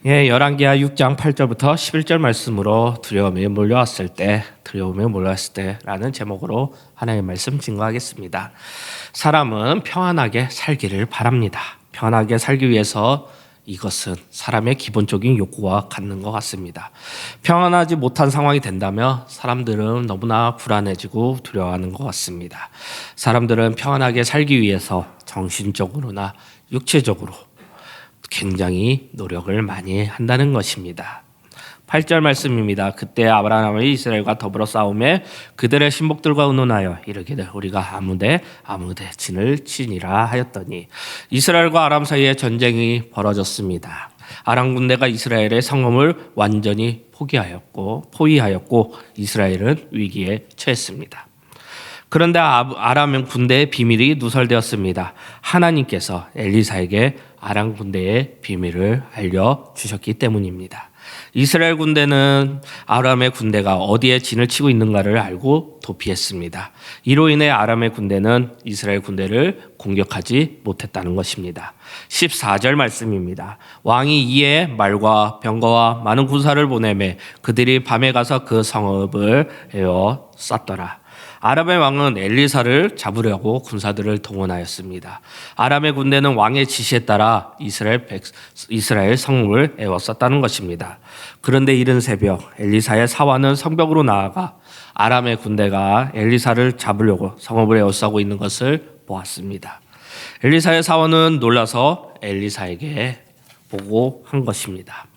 열왕기하 6장 8절부터 11절 말씀으로 두려움이 몰려왔을 때라는 제목으로 하나님의 말씀 증거하겠습니다. 사람은 평안하게 살기를 바랍니다. 평안하게 살기 위해서 이것은 사람의 기본적인 욕구와 같는 것 같습니다. 평안하지 못한 상황이 된다면 사람들은 너무나 불안해지고 두려워하는 것 같습니다. 사람들은 평안하게 살기 위해서 정신적으로나 육체적으로 굉장히 노력을 많이 한다는 것입니다. 8절 말씀입니다. 그때 아브라함이 이스라엘과 더불어 싸우매 그들의 신복들과 의논하여 이르기를 우리가 아무데 진을 치니라 하였더니 이스라엘과 아람 사이에 전쟁이 벌어졌습니다. 아람 군대가 이스라엘의 성읍을 완전히 포위하였고 이스라엘은 위기에 처했습니다. 그런데 아람 군대의 비밀이 누설되었습니다. 하나님께서 엘리사에게 아람 군대의 비밀을 알려주셨기 때문입니다. 이스라엘 군대는 아람의 군대가 어디에 진을 치고 있는가를 알고 도피했습니다. 이로 인해 아람의 군대는 이스라엘 군대를 공격하지 못했다는 것입니다. 14절 말씀입니다. 왕이 이에 말과 병거와 많은 군사를 보내매 그들이 밤에 가서 그 성읍을 에워쌌더라. 아람의 왕은 엘리사를 잡으려고 군사들을 동원하였습니다. 아람의 군대는 왕의 지시에 따라 이스라엘 성읍을 에워쌌다는 것입니다. 그런데 이른 새벽 엘리사의 사환은 성벽으로 나아가 아람의 군대가 엘리사를 잡으려고 성읍을 에워싸고 있는 것을 보았습니다. 엘리사의 사환은 놀라서 엘리사에게 보고한 것입니다.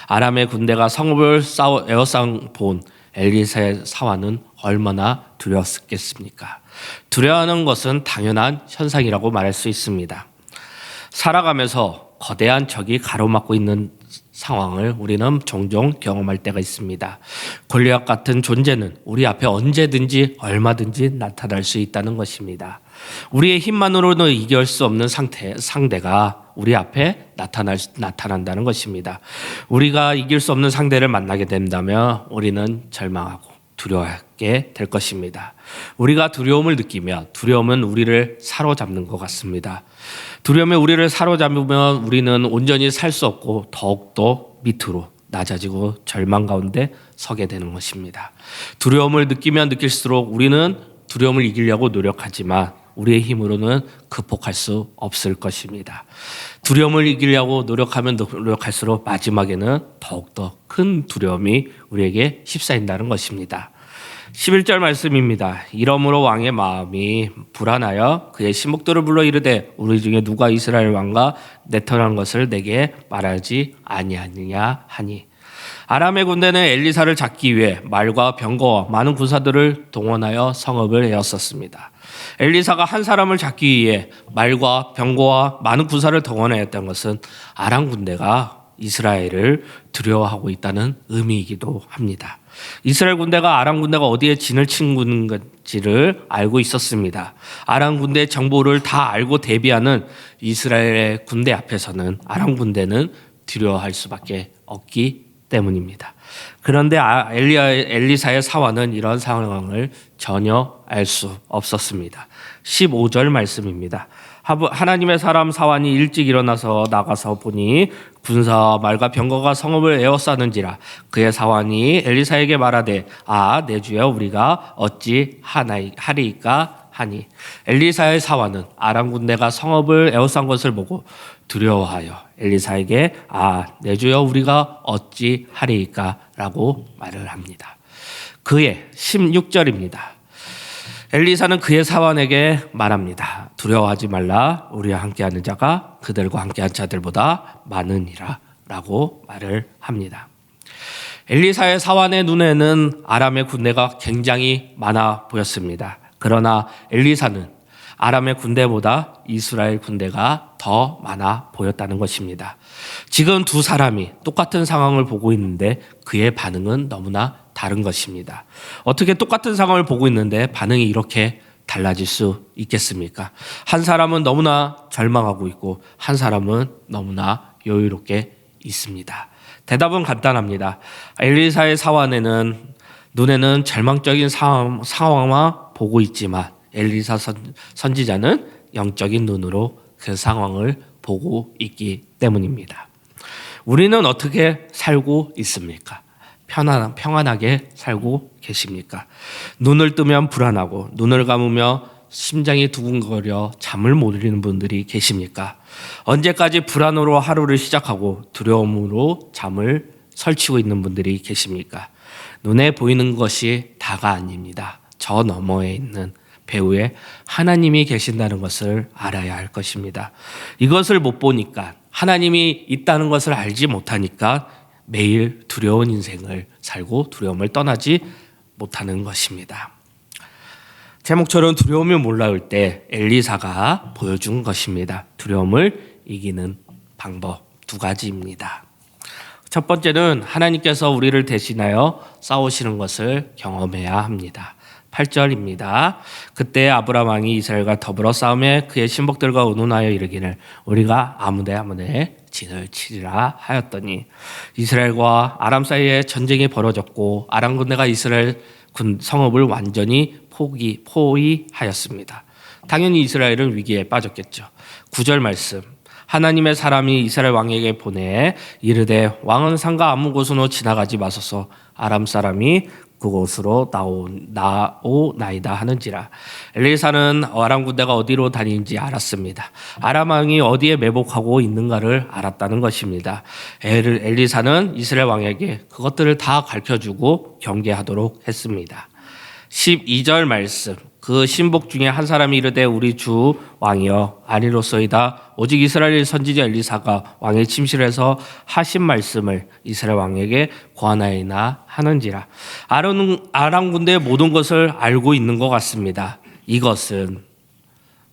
아람의 군대가 성읍을 에워싸 본 엘리사의 사환은 얼마나 두려웠겠습니까? 두려워하는 것은 당연한 현상이라고 말할 수 있습니다. 살아가면서 거대한 적이 가로막고 있는 상황을 우리는 종종 경험할 때가 있습니다. 골리앗 같은 존재는 우리 앞에 언제든지 얼마든지 나타날 수 있다는 것입니다. 우리의 힘만으로는 이길 수 없는 상대가 우리 앞에 나타난다는 것입니다. 우리가 이길 수 없는 상대를 만나게 된다면 우리는 절망하고 두려워하게 될 것입니다. 우리가 두려움을 느끼면 두려움은 우리를 사로잡는 것 같습니다. 두려움에 우리를 사로잡으면 우리는 온전히 살 수 없고 더욱더 밑으로 낮아지고 절망 가운데 서게 되는 것입니다. 두려움을 느끼면 느낄수록 우리는 두려움을 이기려고 노력하지만 우리의 힘으로는 극복할 수 없을 것입니다. 두려움을 이기려고 노력할수록 마지막에는 더욱더 큰 두려움이 우리에게 휩싸인다는 것입니다. 11절 말씀입니다. 이러므로 왕의 마음이 불안하여 그의 신복들을 불러 이르되 우리 중에 누가 이스라엘 왕과 내턴한 것을 내게 말하지 아니하느냐 하니 아람의 군대는 엘리사를 잡기 위해 말과 병거와 많은 군사들을 동원하여 성읍을 에웠었습니다. 엘리사가 한 사람을 잡기 위해 말과 병거와 많은 군사를 동원하였던 것은 아람 군대가 이스라엘을 두려워하고 있다는 의미이기도 합니다. 이스라엘 군대가 아람 군대가 어디에 진을 치는 건지를 알고 있었습니다. 아람 군대의 정보를 다 알고 대비하는 이스라엘의 군대 앞에서는 아람 군대는 두려워할 수밖에 없기 때문입니다. 그런데 엘리사의 사환은 이런 상황을 전혀 알 수 없었습니다. 15절 말씀입니다. 하나님의 사람 사환이 일찍 일어나서 나가서 보니 군사와 말과 병거가 성읍을 에워싸는지라. 그의 사환이 엘리사에게 말하되 내 주여 우리가 어찌 하리이까 하니 엘리사의 사환은 아람 군대가 성읍을 에워싼 것을 보고 두려워하여 엘리사에게 내 주여 우리가 어찌 하리이까 라고 말을 합니다. 그의 16절입니다. 엘리사는 그의 사환에게 말합니다. 두려워하지 말라. 우리와 함께하는 자가 그들과 함께한 자들보다 많으니라 라고 말을 합니다. 엘리사의 사환의 눈에는 아람의 군대가 굉장히 많아 보였습니다. 그러나 엘리사는 아람의 군대보다 이스라엘 군대가 더 많아 보였다는 것입니다. 지금 두 사람이 똑같은 상황을 보고 있는데 그의 반응은 너무나 다른 것입니다. 어떻게 똑같은 상황을 보고 있는데 반응이 이렇게 달라질 수 있겠습니까? 한 사람은 너무나 절망하고 있고 한 사람은 너무나 여유롭게 있습니다. 대답은 간단합니다. 엘리사의 사환에는 눈에는 절망적인 상황만 보고 있지만 엘리사 선지자는 영적인 눈으로 그 상황을 보고 있기 때문입니다. 우리는 어떻게 살고 있습니까? 평안하게 살고 계십니까? 눈을 뜨면 불안하고 눈을 감으며 심장이 두근거려 잠을 못 이루는 분들이 계십니까? 언제까지 불안으로 하루를 시작하고 두려움으로 잠을 설치고 있는 분들이 계십니까? 눈에 보이는 것이 다가 아닙니다. 저 너머에 있는 배후에 하나님이 계신다는 것을 알아야 할 것입니다. 이것을 못 보니까, 하나님이 있다는 것을 알지 못하니까 매일 두려운 인생을 살고 두려움을 떠나지 못하는 것입니다. 제목처럼 두려움이 몰라올 때 엘리사가 보여준 것입니다. 두려움을 이기는 방법 2가지입니다. 첫 번째는 하나님께서 우리를 대신하여 싸우시는 것을 경험해야 합니다. 8절입니다. 그때 아브람 왕이 이스라엘과 더불어 싸움에 그의 신복들과 의논하여 이르기를 우리가 아무데 진을 치리라 하였더니 이스라엘과 아람 사이에 전쟁이 벌어졌고 아람 군대가 이스라엘 성읍을 완전히 포위하였습니다. 당연히 이스라엘은 위기에 빠졌겠죠. 9절 말씀. 하나님의 사람이 이스라엘 왕에게 보내 이르되 왕은 산과 아무 곳으로 지나가지 마소서 아람 사람이 그곳으로 나오나이다 하는지라. 엘리사는 아람 군대가 어디로 다니는지 알았습니다. 아람 왕이 어디에 매복하고 있는가를 알았다는 것입니다. 엘리사는 이스라엘 왕에게 그것들을 다 가르쳐주고 경계하도록 했습니다. 12절 말씀. 그 신복 중에 한 사람이 이르되 우리 주 왕이여 아니로소이다. 오직 이스라엘 선지자 엘리사가 왕의 침실에서 하신 말씀을 이스라엘 왕에게 고하나이다 하는지라. 아람 군대의 모든 것을 알고 있는 것 같습니다. 이것은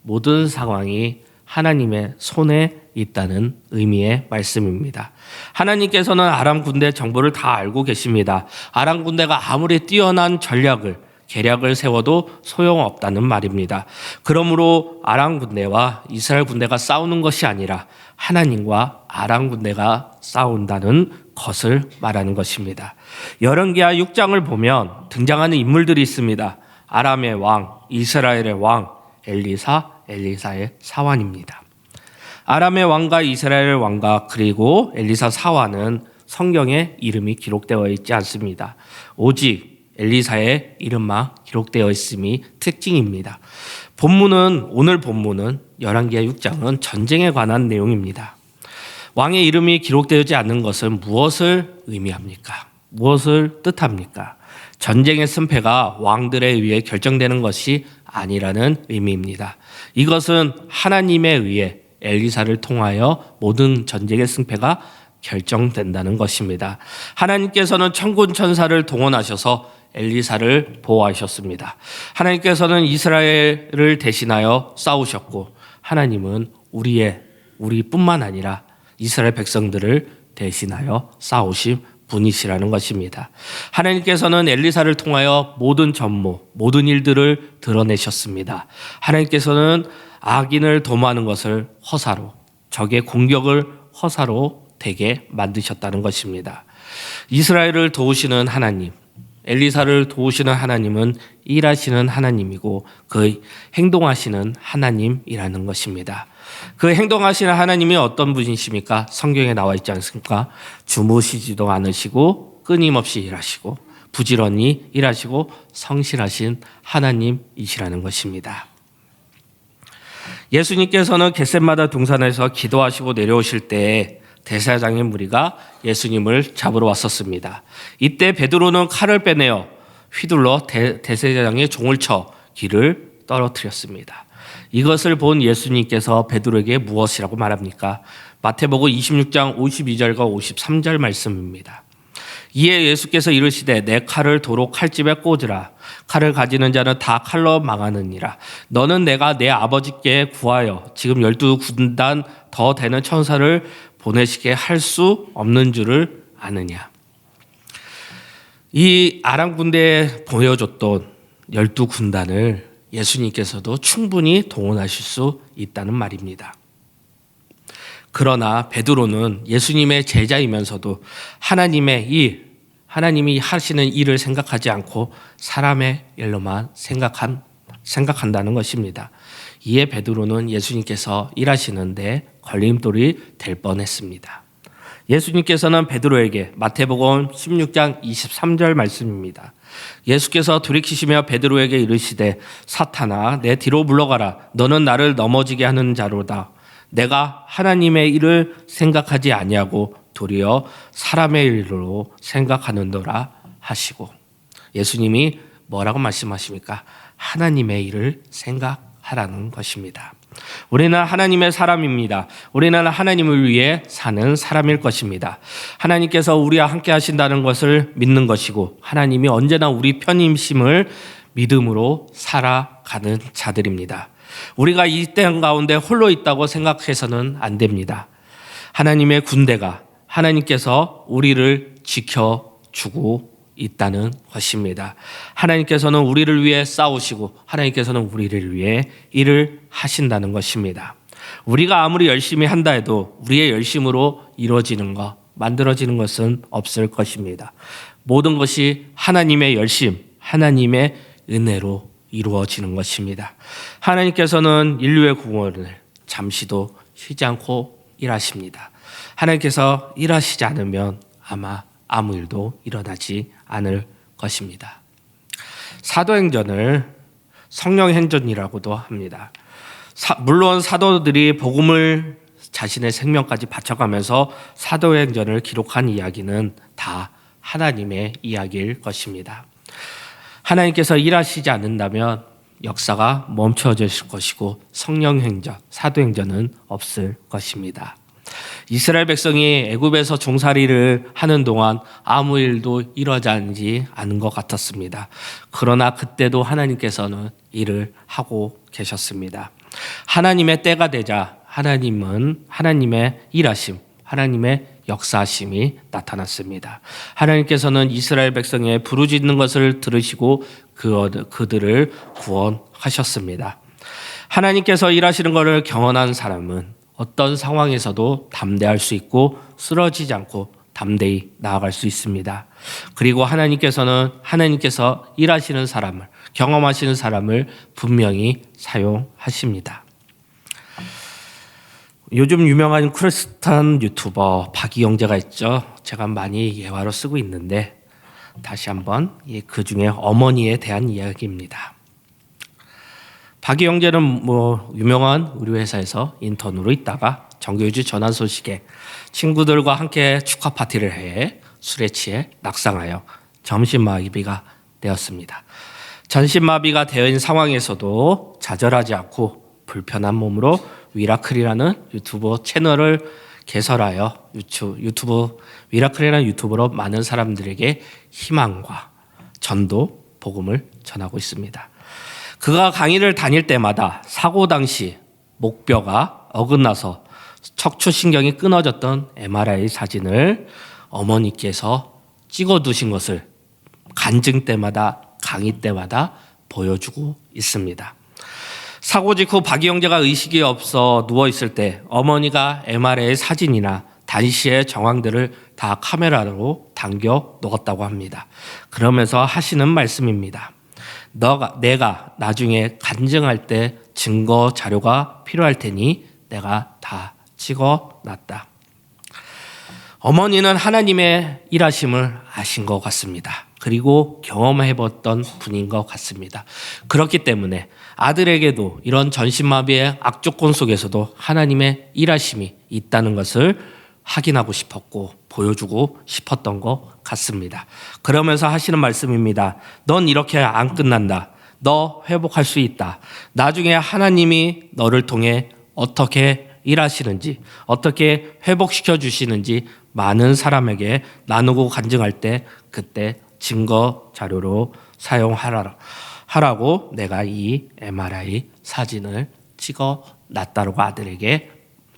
모든 상황이 하나님의 손에 있다는 의미의 말씀입니다. 하나님께서는 아람 군대 정보를 다 알고 계십니다. 아람 군대가 아무리 뛰어난 계략을 세워도 소용없다는 말입니다. 그러므로 아람 군대와 이스라엘 군대가 싸우는 것이 아니라 하나님과 아람 군대가 싸운다는 것을 말하는 것입니다. 열왕기하 6장을 보면 등장하는 인물들이 있습니다. 아람의 왕, 이스라엘의 왕, 엘리사의 사환입니다. 아람의 왕과 이스라엘의 왕과 그리고 엘리사 사환은 성경에 이름이 기록되어 있지 않습니다. 오직 엘리사의 이름만 기록되어 있음이 특징입니다. 오늘 본문은 열왕기하 6장은 전쟁에 관한 내용입니다. 왕의 이름이 기록되지 않는 것은 무엇을 의미합니까? 무엇을 뜻합니까? 전쟁의 승패가 왕들에 의해 결정되는 것이 아니라는 의미입니다. 이것은 하나님에 의해 엘리사를 통하여 모든 전쟁의 승패가 결정된다는 것입니다. 하나님께서는 천군 천사를 동원하셔서 엘리사를 보호하셨습니다. 하나님께서는 이스라엘을 대신하여 싸우셨고 하나님은 우리뿐만 아니라 이스라엘 백성들을 대신하여 싸우신 분이시라는 것입니다. 하나님께서는 엘리사를 통하여 모든 전모, 모든 일들을 드러내셨습니다. 하나님께서는 악인을 도모하는 것을 허사로, 적의 공격을 허사로 되게 만드셨다는 것입니다. 이스라엘을 도우시는 하나님, 엘리사를 도우시는 하나님은 일하시는 하나님이고 그 행동하시는 하나님이라는 것입니다. 그 행동하시는 하나님이 어떤 분이십니까? 성경에 나와 있지 않습니까? 주무시지도 않으시고 끊임없이 일하시고 부지런히 일하시고 성실하신 하나님이시라는 것입니다. 예수님께서는 겟셋마다 동산에서 기도하시고 내려오실 때에 대제사장의 무리가 예수님을 잡으러 왔었습니다. 이때 베드로는 칼을 빼내어 휘둘러 대제사장의 종을 쳐 길을 떨어뜨렸습니다. 이것을 본 예수님께서 베드로에게 무엇이라고 말합니까? 마태복음 26장 52절과 53절 말씀입니다. 이에 예수께서 이르시되 내 칼을 도로 칼집에 꽂으라. 칼을 가지는 자는 다 칼로 망하느니라. 너는 내가 내 아버지께 구하여 지금 12군단 더 되는 천사를 보내시게 할 수 없는 줄을 아느냐. 이 아람 군대에 보여줬던 12군단을 예수님께서도 충분히 동원하실 수 있다는 말입니다. 그러나 베드로는 예수님의 제자이면서도 하나님이 하시는 일을 생각하지 않고 사람의 일로만 생각한다는 것입니다. 이에 베드로는 예수님께서 일하시는데 걸림돌이 될 뻔했습니다. 예수님께서는 베드로에게 마태복음 16장 23절 말씀입니다. 예수께서 돌이키시며 베드로에게 이르시되 사탄아 내 뒤로 물러가라. 너는 나를 넘어지게 하는 자로다. 내가 하나님의 일을 생각하지 아니하고 도리어 사람의 일로 생각하는도라 하시고, 예수님이 뭐라고 말씀하십니까? 하나님의 일을 생각하라는 것입니다. 우리는 하나님의 사람입니다. 우리는 하나님을 위해 사는 사람일 것입니다. 하나님께서 우리와 함께 하신다는 것을 믿는 것이고, 하나님이 언제나 우리 편임심을 믿음으로 살아가는 자들입니다. 우리가 이 땅 가운데 홀로 있다고 생각해서는 안 됩니다. 하나님의 군대가, 하나님께서 우리를 지켜주고 있다는 것입니다. 하나님께서는 우리를 위해 싸우시고 하나님께서는 우리를 위해 일을 하신다는 것입니다. 우리가 아무리 열심히 한다 해도 우리의 열심으로 이루어지는 것, 만들어지는 것은 없을 것입니다. 모든 것이 하나님의 열심, 하나님의 은혜로 이루어지는 것입니다. 하나님께서는 인류의 구원을 잠시도 쉬지 않고 일하십니다. 하나님께서 일하시지 않으면 아마 아무 일도 일어나지 않을 것입니다. 사도행전을 성령행전이라고도 합니다. 물론 사도들이 복음을 자신의 생명까지 바쳐가면서 사도행전을 기록한 이야기는 다 하나님의 이야기일 것입니다. 하나님께서 일하시지 않는다면 역사가 멈춰질 것이고 성령행전, 사도행전은 없을 것입니다. 이스라엘 백성이 애굽에서 종살이를 하는 동안 아무 일도 일어나지 않은 것 같았습니다. 그러나 그때도 하나님께서는 일을 하고 계셨습니다. 하나님의 때가 되자 하나님은 하나님의 일하심, 하나님의 역사하심이 나타났습니다. 하나님께서는 이스라엘 백성의 부르짖는 것을 들으시고 그들을 구원하셨습니다. 하나님께서 일하시는 것을 경험한 사람은 어떤 상황에서도 담대할 수 있고 쓰러지지 않고 담대히 나아갈 수 있습니다. 그리고 하나님께서 일하시는 사람을, 경험하시는 사람을 분명히 사용하십니다. 요즘 유명한 크리스찬 유튜버 박이영재가 있죠. 제가 많이 예화로 쓰고 있는데 다시 한번 그 중에 어머니에 대한 이야기입니다. 박이영재는 유명한 우리 회사에서 인턴으로 있다가 정규직 전환 소식에 친구들과 함께 축하 파티를 해 술에 취해 낙상하여 정신마비가 되었습니다. 정신마비가 되어있는 상황에서도 좌절하지 않고 불편한 몸으로 위라클이라는 유튜브 채널을 개설하여 유튜브 위라클이라는 유튜브로 많은 사람들에게 희망과 전도, 복음을 전하고 있습니다. 그가 강의를 다닐 때마다 사고 당시 목뼈가 어긋나서 척추신경이 끊어졌던 MRI 사진을 어머니께서 찍어두신 것을 간증 때마다, 강의 때마다 보여주고 있습니다. 사고 직후 박이영재가 의식이 없어 누워있을 때 어머니가 MRI 사진이나 당시의 정황들을 다 카메라로 당겨 놓았다고 합니다. 그러면서 하시는 말씀입니다. 내가 나중에 간증할 때 증거 자료가 필요할 테니 내가 다 찍어놨다. 어머니는 하나님의 일하심을 아신 것 같습니다. 그리고 경험해봤던 분인 것 같습니다. 그렇기 때문에 아들에게도 이런 전신마비의 악조건 속에서도 하나님의 일하심이 있다는 것을 확인하고 싶었고 보여주고 싶었던 것 같습니다. 그러면서 하시는 말씀입니다. 넌 이렇게 안 끝난다. 너 회복할 수 있다. 나중에 하나님이 너를 통해 어떻게 일하시는지, 어떻게 회복시켜 주시는지 많은 사람에게 나누고 간증할 때 그때 증거 자료로 사용하라고 내가 이 MRI 사진을 찍어 놨다고 아들에게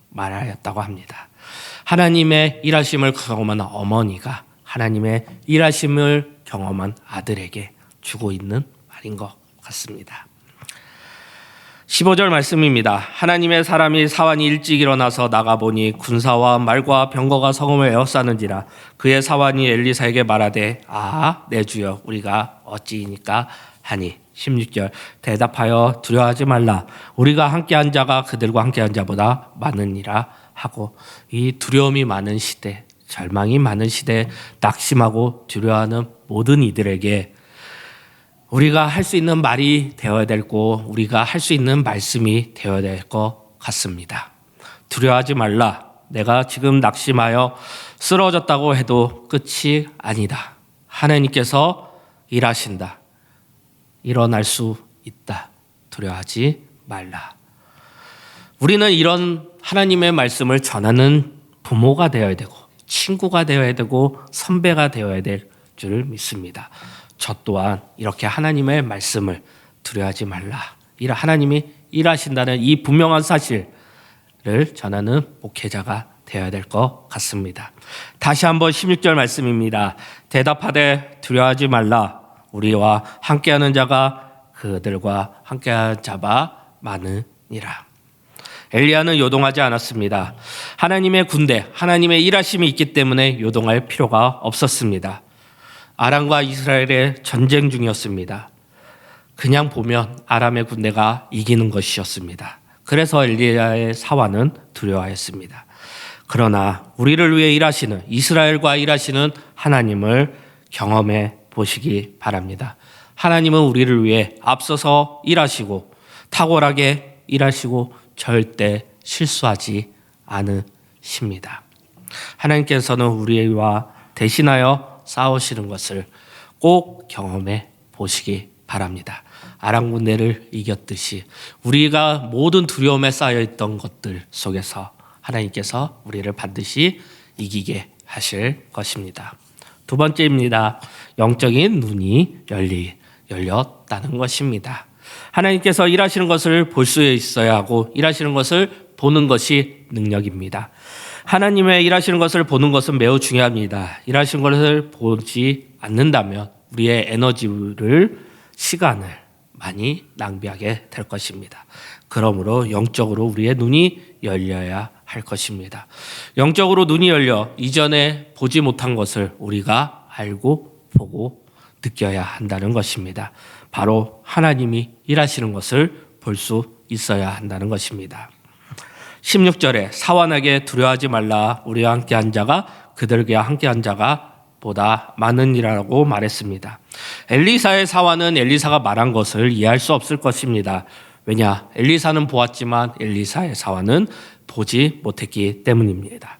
말하였다고 합니다. 하나님의 일하심을 경험한 어머니가 하나님의 일하심을 경험한 아들에게 주고 있는 말인 것 같습니다. 15절 말씀입니다. 하나님의 사람이 사환이 일찍 일어나서 나가보니 군사와 말과 병거가 성읍을 에워싸는지라. 그의 사환이 엘리사에게 말하되 내 주여 우리가 어찌이니까 하니. 16절 대답하여 두려워하지 말라. 우리가 함께한 자가 그들과 함께한 자보다 많으니라 하고, 이 두려움이 많은 시대, 절망이 많은 시대에 낙심하고 두려워하는 모든 이들에게 우리가 할 수 있는 말이 되어야 되고 우리가 할 수 있는 말씀이 되어야 될 것 같습니다. 두려워하지 말라. 내가 지금 낙심하여 쓰러졌다고 해도 끝이 아니다. 하나님께서 일하신다. 일어날 수 있다. 두려워하지 말라. 우리는 이런 하나님의 말씀을 전하는 부모가 되어야 되고 친구가 되어야 되고 선배가 되어야 될 줄 믿습니다. 저 또한 이렇게 하나님의 말씀을 두려워하지 말라. 하나님이 일하신다는 이 분명한 사실을 전하는 목회자가 되어야 될 것 같습니다. 다시 한번 16절 말씀입니다. 대답하되 두려워하지 말라. 우리와 함께하는 자가 그들과 함께한 자가 많으니라. 엘리야는 요동하지 않았습니다. 하나님의 군대, 하나님의 일하심이 있기 때문에 요동할 필요가 없었습니다. 아람과 이스라엘의 전쟁 중이었습니다. 그냥 보면 아람의 군대가 이기는 것이었습니다. 그래서 엘리야의 사환은 두려워했습니다. 그러나 우리를 위해 일하시는 이스라엘과 일하시는 하나님을 경험해 보시기 바랍니다. 하나님은 우리를 위해 앞서서 일하시고 탁월하게 일하시고 절대 실수하지 않으십니다. 하나님께서는 우리와 대신하여 싸우시는 것을 꼭 경험해 보시기 바랍니다. 아람 군대를 이겼듯이 우리가 모든 두려움에 쌓여있던 것들 속에서 하나님께서 우리를 반드시 이기게 하실 것입니다. 두 번째입니다. 영적인 눈이 열렸다는 것입니다. 하나님께서 일하시는 것을 볼 수 있어야 하고 일하시는 것을 보는 것이 능력입니다. 하나님의 일하시는 것을 보는 것은 매우 중요합니다. 일하시는 것을 보지 않는다면 우리의 에너지를, 시간을 많이 낭비하게 될 것입니다. 그러므로 영적으로 우리의 눈이 열려야 할 것입니다. 영적으로 눈이 열려 이전에 보지 못한 것을 우리가 알고 보고 느껴야 한다는 것입니다. 바로 하나님이 일하시는 것을 볼 수 있어야 한다는 것입니다. 16절에 사완에게 두려워하지 말라. 우리와 함께한 자가 그들과 함께한 자가 보다 많으니라고 말했습니다. 엘리사의 사완은 엘리사가 말한 것을 이해할 수 없을 것입니다. 왜냐? 엘리사는 보았지만 엘리사의 사완은 보지 못했기 때문입니다.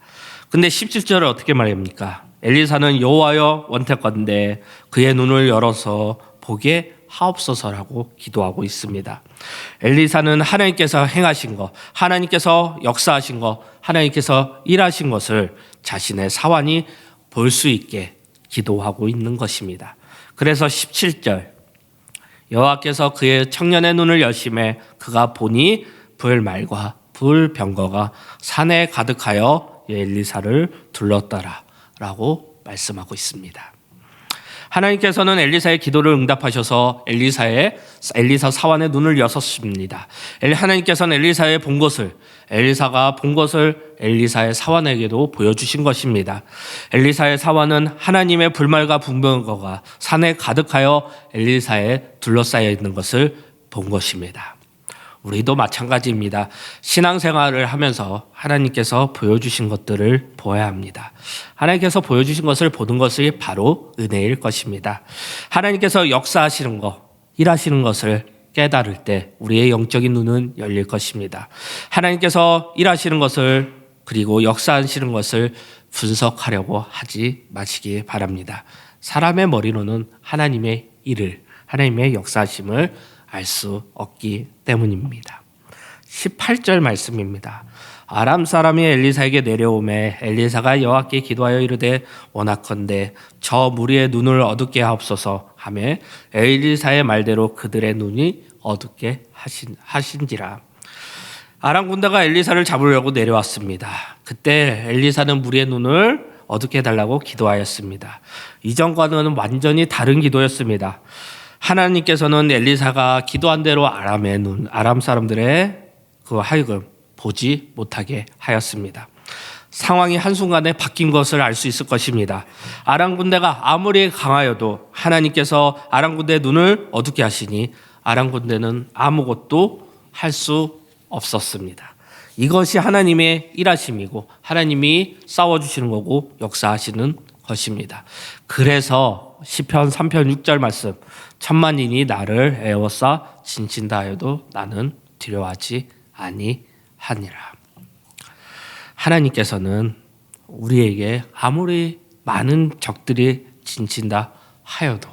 근데 17절을 어떻게 말합니까? 엘리사는 여호와여 원태건대 그의 눈을 열어서 보게 하옵소서라고 기도하고 있습니다. 엘리사는 하나님께서 행하신 것, 하나님께서 역사하신 것, 하나님께서 일하신 것을 자신의 사완이 볼 수 있게 기도하고 있는 것입니다. 그래서 17절 여호와께서 그의 청년의 눈을 여심해 그가 보니 불말과 불병거가 산에 가득하여 엘리사를 둘렀더라 라고 말씀하고 있습니다. 하나님께서는 엘리사의 기도를 응답하셔서 엘리사 사완의 눈을 여셨습니다. 하나님께서는 엘리사의 본 것을 엘리사가 본 것을 엘리사의 사완에게도 보여주신 것입니다. 엘리사의 사완은 하나님의 불말과 분병거가 산에 가득하여 엘리사에 둘러싸여 있는 것을 본 것입니다. 우리도 마찬가지입니다. 신앙생활을 하면서 하나님께서 보여주신 것들을 보아야 합니다. 하나님께서 보여주신 것을 보는 것이 바로 은혜일 것입니다. 하나님께서 역사하시는 것, 일하시는 것을 깨달을 때 우리의 영적인 눈은 열릴 것입니다. 하나님께서 일하시는 것을 그리고 역사하시는 것을 분석하려고 하지 마시기 바랍니다. 사람의 머리로는 하나님의 일을, 하나님의 역사하심을 알 수 없기 때문입니다. 18절 말씀입니다. 아람 사람이 엘리사에게 내려오매 엘리사가 여호와께 기도하여 이르되 원하건대 저 무리의 눈을 어둡게 하옵소서 하매 엘리사의 말대로 그들의 눈이 어둡게 하신지라. 아람 군대가 엘리사를 잡으려고 내려왔습니다. 그때 엘리사는 무리의 눈을 어둡게 해달라고 기도하였습니다. 이전과는 완전히 다른 기도였습니다. 하나님께서는 엘리사가 기도한 대로 아람 사람들의 그 하여금 보지 못하게 하였습니다. 상황이 한순간에 바뀐 것을 알 수 있을 것입니다. 아람 군대가 아무리 강하여도 하나님께서 아람 군대의 눈을 어둡게 하시니 아람 군대는 아무것도 할 수 없었습니다. 이것이 하나님의 일하심이고 하나님이 싸워주시는 거고 역사하시는 것입니다. 그래서 시편 3편 6절 말씀, 천만인이 나를 애워싸 진친다 해도 나는 두려워하지 아니하니라. 하나님께서는 우리에게 아무리 많은 적들이 진친다 하여도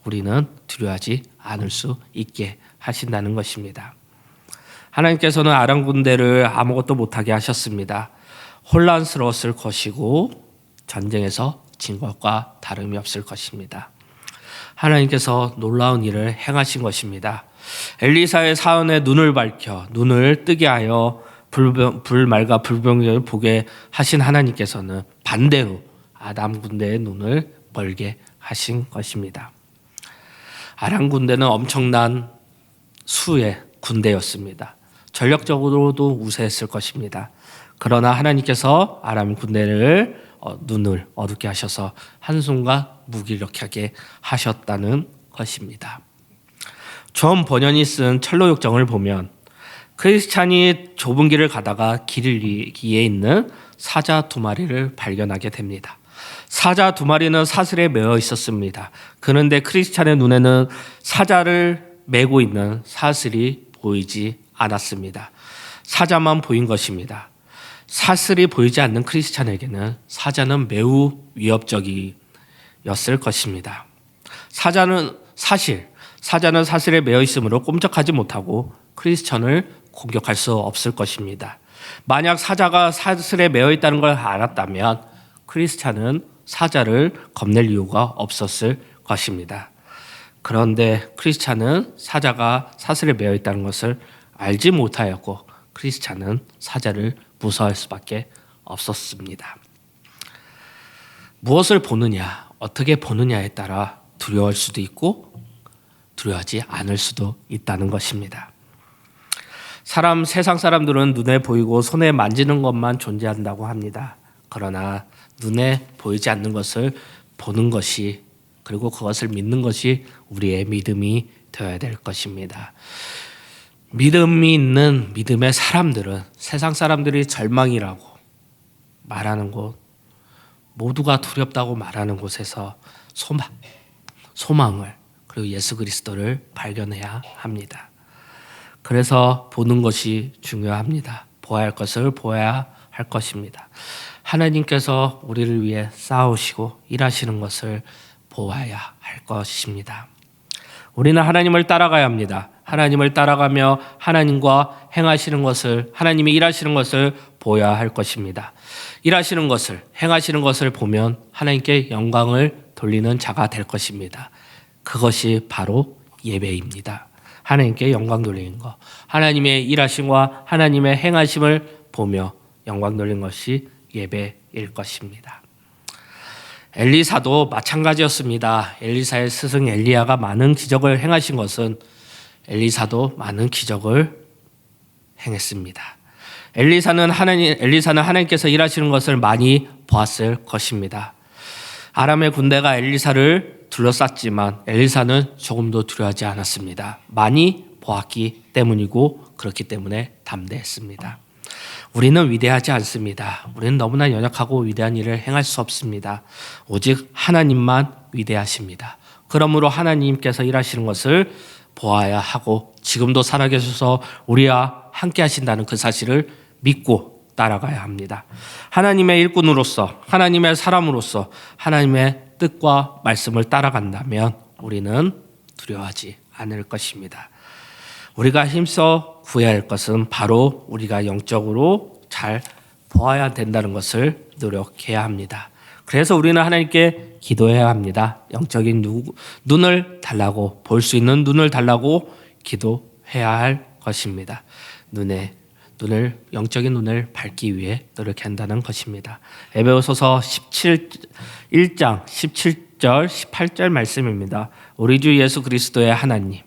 우리는 두려워하지 않을 수 있게 하신다는 것입니다. 하나님께서는 아람 군대를 아무것도 못하게 하셨습니다. 혼란스러웠을 것이고 전쟁에서 진 것과 다름이 없을 것입니다. 하나님께서 놀라운 일을 행하신 것입니다. 엘리사의 사언에 눈을 밝혀 눈을 뜨게 하여 불말과 불병을 보게 하신 하나님께서는 반대로 아람 군대의 눈을 멀게 하신 것입니다. 아람 군대는 엄청난 수의 군대였습니다. 전력적으로도 우세했을 것입니다. 그러나 하나님께서 아람 군대를 눈을 어둡게 하셔서 한순간 무기력하게 하셨다는 것입니다. 존 버년이 쓴 철로역정을 보면 크리스찬이 좁은 길을 가다가 길 위에 있는 사자 2마리를 발견하게 됩니다. 사자 2마리는 사슬에 매어 있었습니다. 그런데 크리스찬의 눈에는 사자를 메고 있는 사슬이 보이지 않았습니다. 사자만 보인 것입니다. 사슬이 보이지 않는 크리스찬에게는 사자는 매우 위협적이었을 것입니다. 사자는 사슬에 매어 있으므로 꼼짝하지 못하고 크리스찬을 공격할 수 없을 것입니다. 만약 사자가 사슬에 매어 있다는 걸 알았다면 크리스찬은 사자를 겁낼 이유가 없었을 것입니다. 그런데 크리스찬은 사자가 사슬에 매어 있다는 것을 알지 못하였고 크리스찬은 사자를 무서워할 수밖에 없었습니다. 무엇을 보느냐, 어떻게 보느냐에 따라 두려워할 수도 있고 두려워하지 않을 수도 있다는 것입니다. 세상 사람들은 눈에 보이고 손에 만지는 것만 존재한다고 합니다. 그러나 눈에 보이지 않는 것을 보는 것이, 그리고 그것을 믿는 것이 우리의 믿음이 되어야 될 것입니다. 믿음이 있는 믿음의 사람들은 세상 사람들이 절망이라고 말하는 곳, 모두가 두렵다고 말하는 곳에서 소망을, 그리고 예수 그리스도를 발견해야 합니다. 그래서 보는 것이 중요합니다. 보아야 할 것을 보아야 할 것입니다. 하나님께서 우리를 위해 싸우시고 일하시는 것을 보아야 할 것입니다. 우리는 하나님을 따라가야 합니다. 하나님을 따라가며 하나님과 행하시는 것을, 하나님이 일하시는 것을 보아야 할 것입니다. 일하시는 것을, 행하시는 것을 보면 하나님께 영광을 돌리는 자가 될 것입니다. 그것이 바로 예배입니다. 하나님께 영광 돌리는 것, 하나님의 일하심과 하나님의 행하심을 보며 영광 돌리는 것이 예배일 것입니다. 엘리사도 마찬가지였습니다. 엘리사의 스승 엘리야가 많은 기적을 행하신 것은 엘리사도 많은 기적을 행했습니다. 엘리사는 하나님께서 일하시는 것을 많이 보았을 것입니다. 아람의 군대가 엘리사를 둘러쌌지만 엘리사는 조금도 두려워하지 않았습니다. 많이 보았기 때문이고 그렇기 때문에 담대했습니다. 우리는 위대하지 않습니다. 우리는 너무나 연약하고 위대한 일을 행할 수 없습니다. 오직 하나님만 위대하십니다. 그러므로 하나님께서 일하시는 것을 보아야 하고 지금도 살아계셔서 우리와 함께 하신다는 그 사실을 믿고 따라가야 합니다. 하나님의 일꾼으로서, 하나님의 사람으로서 하나님의 뜻과 말씀을 따라간다면 우리는 두려워하지 않을 것입니다. 우리가 힘써 구해야 할 것은 바로 우리가 영적으로 잘 보아야 된다는 것을 노력해야 합니다. 그래서 우리는 하나님께 기도해야 합니다. 영적인 눈을 달라고, 볼 수 있는 눈을 달라고 기도해야 할 것입니다. 영적인 눈을 밝기 위해 노력한다는 것입니다. 에베소서 1장 17절 18절 말씀입니다. 우리 주 예수 그리스도의 하나님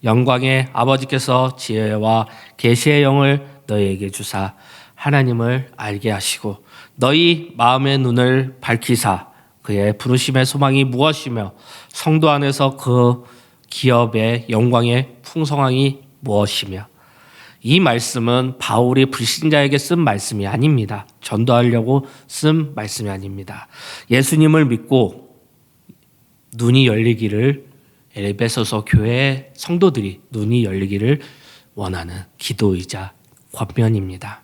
영광의 아버지께서 지혜와 계시의 영을 너희에게 주사 하나님을 알게 하시고 너희 마음의 눈을 밝히사 그의 부르심의 소망이 무엇이며 성도 안에서 그 기업의 영광의 풍성함이 무엇이며 이 말씀은 바울이 불신자에게 쓴 말씀이 아닙니다. 전도하려고 쓴 말씀이 아닙니다. 예수님을 믿고 눈이 열리기를, 에베소서 교회 성도들이 눈이 열리기를 원하는 기도이자 권면입니다.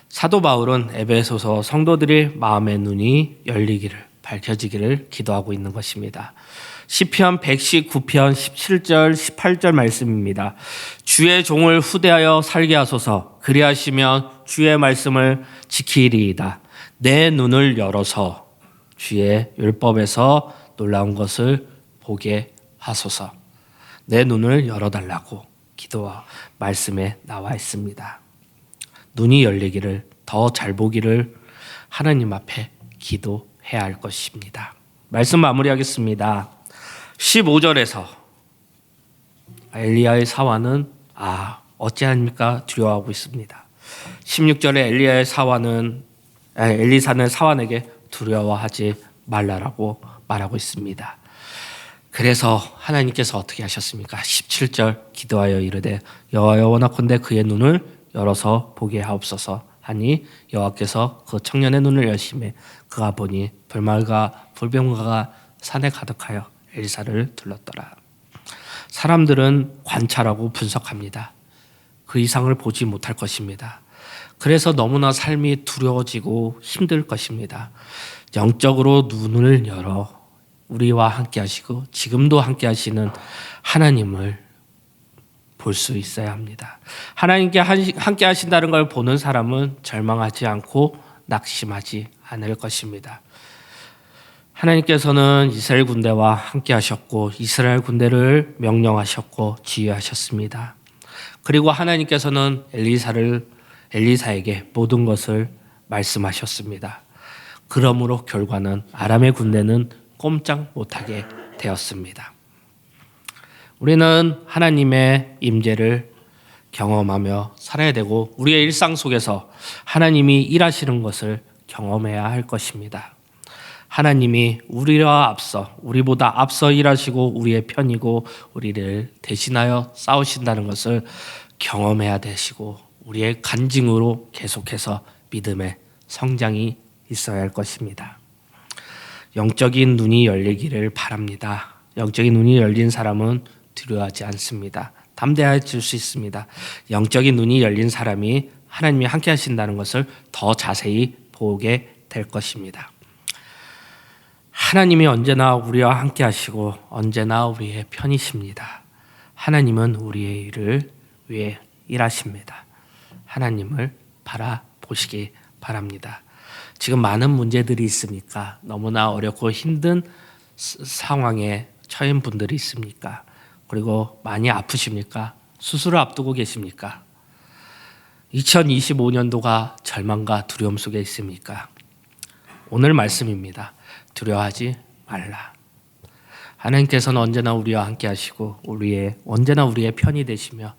사도 바울은 에베소서 성도들의 마음의 눈이 열리기를, 밝혀지기를 기도하고 있는 것입니다. 시편 119편 17절 18절 말씀입니다. 주의 종을 후대하여 살게 하소서. 그리하시면 주의 말씀을 지키리이다. 내 눈을 열어서 주의 율법에서 놀라운 것을 보게 하소서. 내 눈을 열어달라고 기도와 말씀에 나와 있습니다. 눈이 열리기를, 더 잘 보기를 하나님 앞에 기도해야 할 것입니다. 말씀 마무리하겠습니다. 15절에서 엘리야의 사환은 어찌합니까? 두려워하고 있습니다. 16절에 엘리사는 사환에게 두려워하지 말라라고 말하고 있습니다. 그래서 하나님께서 어떻게 하셨습니까? 17절 기도하여 이르되 여호와여 원하건대 그의 눈을 열어서 보게 하옵소서 하니 여호와께서 그 청년의 눈을 여시매 그가 보니 불병가가 산에 가득하여 엘리사를 둘렀더라. 사람들은 관찰하고 분석합니다. 그 이상을 보지 못할 것입니다. 그래서 너무나 삶이 두려워지고 힘들 것입니다. 영적으로 눈을 열어 우리와 함께 하시고 지금도 함께 하시는 하나님을 볼 수 있어야 합니다. 하나님께 함께 하신다는 걸 보는 사람은 절망하지 않고 낙심하지 않을 것입니다. 하나님께서는 이스라엘 군대와 함께 하셨고 이스라엘 군대를 명령하셨고 지휘하셨습니다. 그리고 하나님께서는 엘리사에게 모든 것을 말씀하셨습니다. 그러므로 결과는 아람의 군대는 꼼짝 못하게 되었습니다. 우리는 하나님의 임재를 경험하며 살아야 되고 우리의 일상 속에서 하나님이 일하시는 것을 경험해야 할 것입니다. 하나님이 우리보다 앞서 일하시고 우리의 편이고 우리를 대신하여 싸우신다는 것을 경험해야 되시고 우리의 간증으로 계속해서 믿음의 성장이 있어야 할 것입니다. 영적인 눈이 열리기를 바랍니다. 영적인 눈이 열린 사람은 두려워하지 않습니다. 담대해질 수 있습니다. 영적인 눈이 열린 사람이 하나님이 함께 하신다는 것을 더 자세히 보게 될 것입니다. 하나님이 언제나 우리와 함께 하시고 언제나 우리의 편이십니다. 하나님은 우리의 일을 위해 일하십니다. 하나님을 바라보시기 바랍니다. 지금 많은 문제들이 있으니까 너무나 어렵고 힘든 상황에 처한 분들이 있습니까? 그리고 많이 아프십니까? 수술을 앞두고 계십니까? 2025년도가 절망과 두려움 속에 있습니까? 오늘 말씀입니다. 두려워하지 말라. 하나님께서는 언제나 우리와 함께 하시고 언제나 우리의 편이 되시며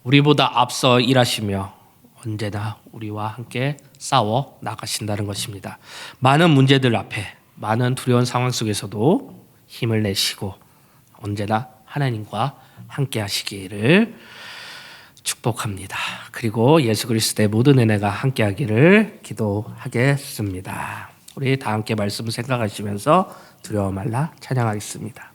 우리보다 앞서 일하시며 언제나 우리와 함께 싸워 나가신다는 것입니다. 많은 문제들 앞에 많은 두려운 상황 속에서도 힘을 내시고 언제나 하나님과 함께 하시기를 축복합니다. 그리고 예수 그리스도의 모든 은혜가 함께 하기를 기도하겠습니다. 우리 다 함께 말씀 생각하시면서 두려워 말라 찬양하겠습니다.